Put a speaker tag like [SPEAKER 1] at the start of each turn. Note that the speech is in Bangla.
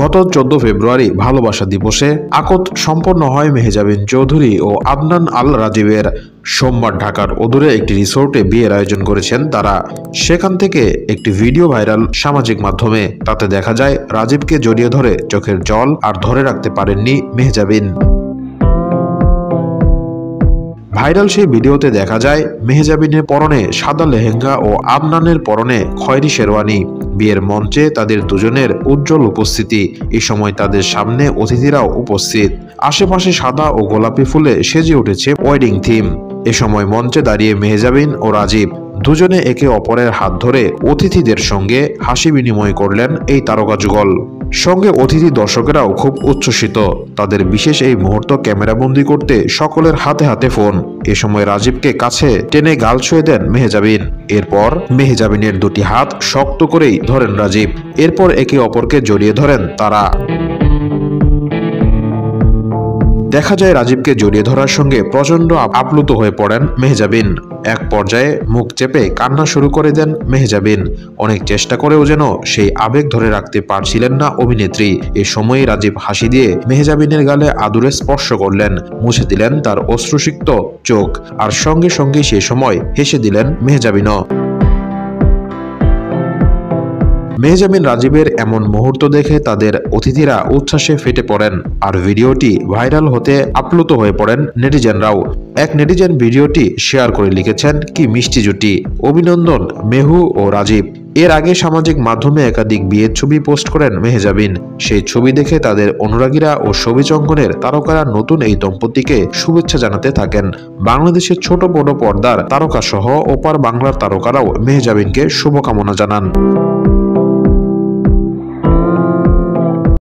[SPEAKER 1] গত 14 ফেব্রুয়ারি ভালোবাসা দিবসে আকদ সম্পন্ন হয় মেহজাবিন চৌধুরী ও আদনান আল রাজীবের। সোমবার ঢাকার অদূরে একটি রিসোর্টে বিয়ের আয়োজন করেছেন তারা। সেখান থেকে একটি ভিডিও ভাইরাল সামাজিক মাধ্যমে। তাতে দেখা যায় রাজীবকে জড়িয়ে ধরে চোখের জল আর ধরে রাখতে পারেননি মেহজাবিন। ভাইরাল সেই ভিডিওতে দেখা যায় মেহজাবিনের পরনে সাদা লেহেঙ্গা ও আদনানের পরনে খয়েরি শেরওয়ানি। বিয়ের মঞ্চে তাদের দুজনের উজ্জ্বল উপস্থিতি। এ সময় তাদের সামনে অতিথিরাও উপস্থিত। আশেপাশে সাদা ও গোলাপি ফুলে সেজে উঠেছে ওয়েডিং থিম। এ সময় মঞ্চে দাঁড়িয়ে মেহজাবিন ও রাজীব দুজনে একে অপরের হাত ধরে অতিথিদের সঙ্গে হাসি বিনিময় করলেন এই তারকা যুগল। সঙ্গে অতিথি দর্শকেরাও খুব উচ্ছ্বসিত। তাদের বিশেষ এই মুহূর্ত ক্যামেরাবন্দি করতে সকলের হাতে হাতে ফোন। এ সময় রাজীবকে কাছে টেনে গাল ছুঁয়ে দেন মেহজাবিন। এরপর মেহজাবিনের দুটি হাত শক্ত করেই ধরেন রাজীব। এরপর একে অপরকে জড়িয়ে ধরেন তারা। দেখা যায় রাজীবকে জড়িয়ে ধরার সঙ্গে প্রচণ্ড আপ্লুত হয়ে পড়েন মেহজাবিন। এক পর্যায়ে মুখ চেপে কান্না শুরু করে দেন মেহজাবিন। অনেক চেষ্টা করেও যেন সেই আবেগ ধরে রাখতে পারছিলেন না অভিনেত্রী। এ সময় রাজীব হাসি দিয়ে মেহজাবিনের গালে আদুরে স্পর্শ করলেন, মুছে দিলেন তার অশ্রুসিক্ত চোখ। আর সঙ্গে সঙ্গে সে সময় হেসে দিলেন মেহজাবিনও। মেহজাবিন রাজীবের এমন মুহূর্ত দেখে তাদের অতিথিরা উচ্ছ্বাসে ফেটে পড়েন। আর ভিডিওটি ভাইরাল হতে আপ্লুত হয়ে পড়েন নেটিজেনরাও। এক নেটিজেন ভিডিওটি শেয়ার করে লিখেছেন, কি মিষ্টি জুটি, অভিনন্দন মেহু ও রাজীব। এর আগে সামাজিক মাধ্যমে একাধিক বিয়ের ছবি পোস্ট করেন মেহজাবিন। সেই ছবি দেখে তাদের অনুরাগীরা ও ছবি অঙ্কনের তারকারা নতুন এই দম্পতিকে শুভেচ্ছা জানাতে থাকেন। বাংলাদেশের ছোট বড় পর্দার তারকা সহ ওপার বাংলার তারকারাও মেহজাবিনকে শুভকামনা জানান।